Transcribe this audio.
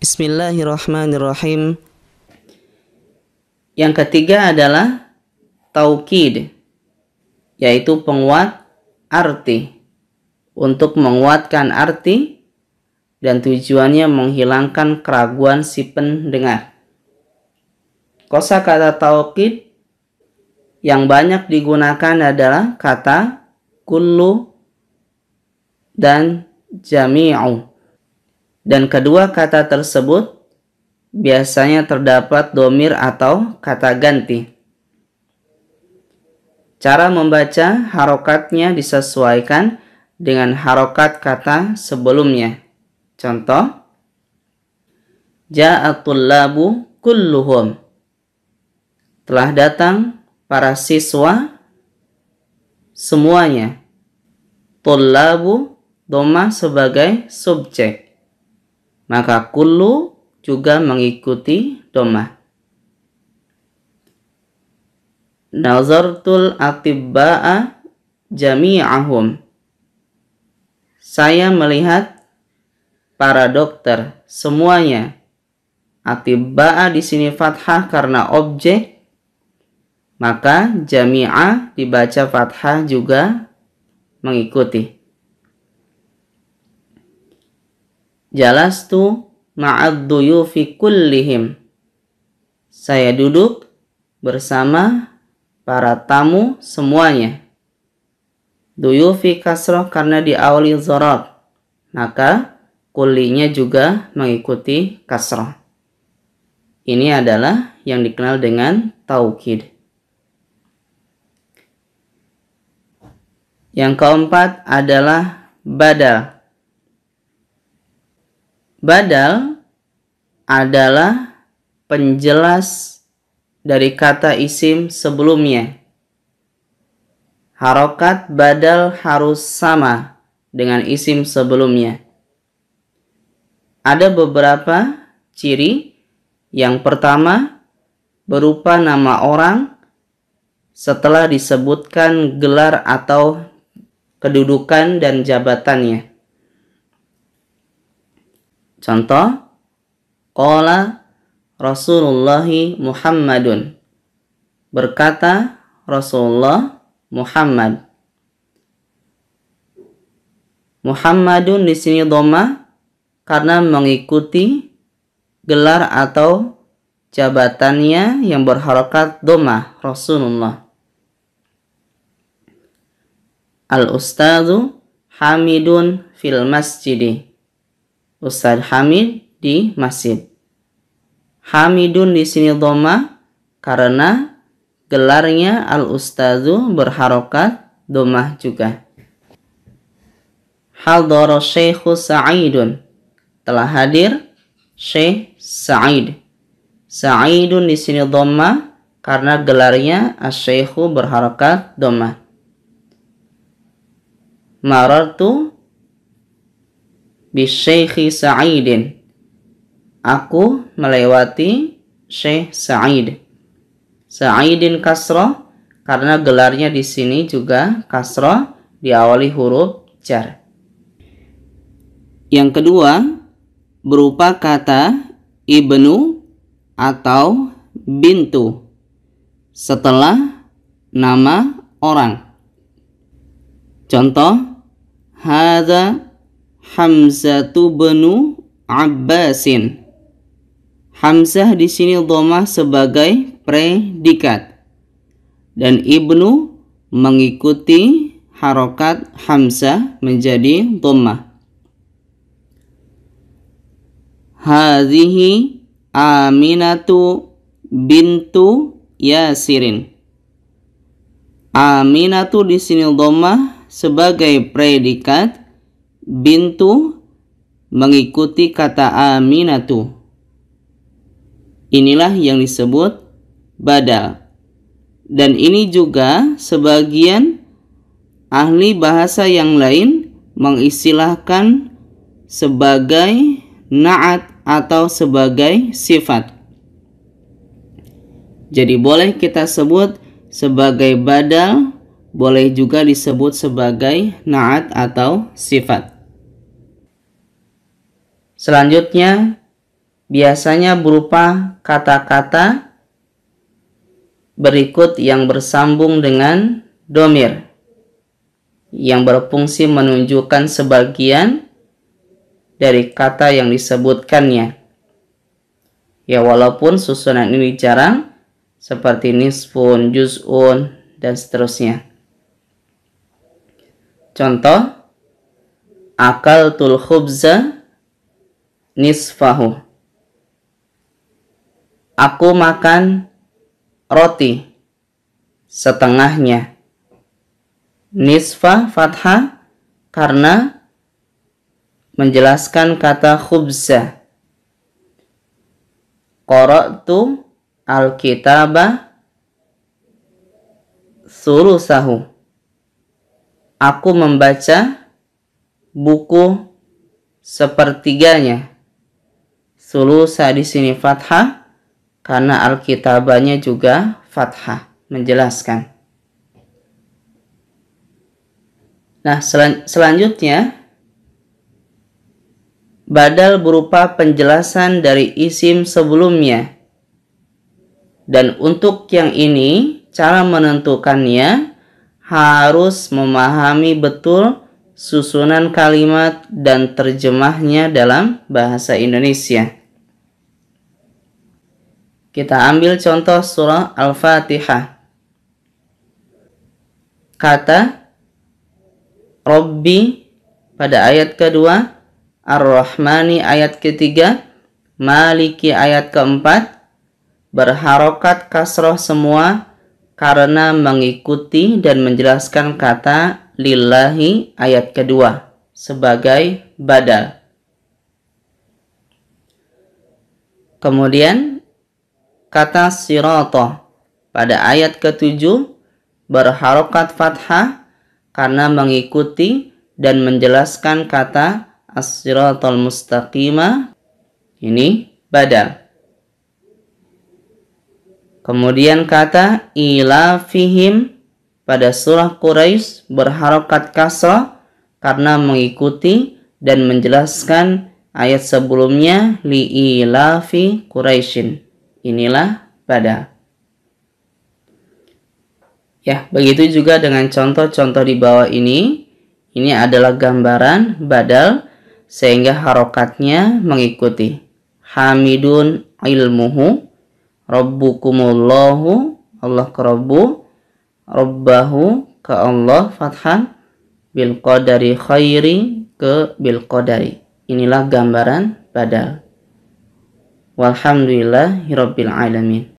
Bismillahirrahmanirrahim. Yang ketiga adalah taukid, yaitu penguat arti. Untuk menguatkan arti dan tujuannya menghilangkan keraguan si pendengar. Kosakata taukid yang banyak digunakan adalah kata kullu dan jami'u. Dan kedua kata tersebut biasanya terdapat domir atau kata ganti. Cara membaca harokatnya disesuaikan dengan harokat kata sebelumnya. Contoh, ja'atul labu kulluhum. Telah datang para siswa semuanya. Tullabu dhamma sebagai subjek. Maka kullu juga mengikuti dhamma. Nazartul atibba'a jami'ahum. Saya melihat para dokter semuanya. Atibba'a di sini fathah karena objek, maka jami'ah dibaca fathah juga mengikuti. Jalastu ma'ad duyufi kullihim. Saya duduk bersama para tamu semuanya. Duyufi kasroh karena diawali dzaraf, maka kullinya juga mengikuti kasroh. Ini adalah yang dikenal dengan taukid. Yang keempat adalah badal. Badal adalah penjelas dari kata isim sebelumnya. Harokat badal harus sama dengan isim sebelumnya. Ada beberapa ciri. Yang pertama, berupa nama orang setelah disebutkan gelar atau kedudukan dan jabatannya. Contoh, qala Rasulullahi Muhammadun. Berkata Rasulullah Muhammad. Muhammadun di sini dhamma karena mengikuti gelar atau jabatannya yang berharokat dhamma, Rasulullah. Al-ustadzu Hamidun fil masjidi. Ustadz Hamid di masjid. Hamidun di sini dhamma karena gelarnya al-ustadzu berharokat dhammah juga. Hadara Syekhu Sa'idun. Telah hadir Syekh Sa'id. Sa'idun di sini dhamma karena gelarnya asy-syekhu berharokat dhammah. Marartu bisyekhi Sa'idin. Aku melewati Syekh Sa'id. Sa'idin kasroh karena gelarnya di sini juga kasroh diawali huruf jar. Yang kedua berupa kata ibnu atau bintu setelah nama orang. Contoh, hadza Hamzatu bnu Abbasin. Hamzah di sini dhammah sebagai predikat dan ibnu mengikuti harokat hamzah menjadi dhammah. Hadhihi Aminatu bintu Yasirin. Aminatu di sini dhammah sebagai predikat, bintu mengikuti kata aminatu. Inilah yang disebut badal. Dan ini juga sebagian ahli bahasa yang lain mengistilahkan sebagai na'at atau sebagai sifat. Jadi boleh kita sebut sebagai badal, boleh juga disebut sebagai na'at atau sifat. Selanjutnya biasanya berupa kata-kata berikut yang bersambung dengan domir, yang berfungsi menunjukkan sebagian dari kata yang disebutkannya. Ya, walaupun susunan ini jarang, seperti nisfun, juz'un, dan seterusnya. Contoh, akaltul khubza nisfahu. Aku makan roti setengahnya. Nisfa fathah karena menjelaskan kata khubza. Qara'tu al-kitaba sulusahu. Aku membaca buku sepertiganya. Sulusa di sini fathah karena al-kitabanya juga fathah, menjelaskan. Nah, selanjutnya badal berupa penjelasan dari isim sebelumnya. Dan untuk yang ini, cara menentukannya harus memahami betul susunan kalimat dan terjemahnya dalam bahasa Indonesia. Kita ambil contoh surah Al-Fatihah. Kata Rabbi pada ayat kedua, Ar-Rahmani ayat ketiga, Maliki ayat keempat, berharokat kasroh semua karena mengikuti dan menjelaskan kata lillahi ayat kedua sebagai badal. Kemudian kata sirata pada ayat ketujuh berharokat fathah karena mengikuti dan menjelaskan kata as-siratal mustaqimah, ini badal. Kemudian kata ilafihim pada surah Quraisy berharokat kasrah karena mengikuti dan menjelaskan ayat sebelumnya liilafi Quraisyin. Inilah badal. Ya, begitu juga dengan contoh-contoh di bawah ini. Ini adalah gambaran badal sehingga harokatnya mengikuti. Hamidun ilmuhu, Rabbukumullahu, Allah ke Rabbu, Rabbahu ke Allah, fathah, bil qadari khairi ke bil qadari. Inilah gambaran badal. Walhamdulillahirabbil alamin.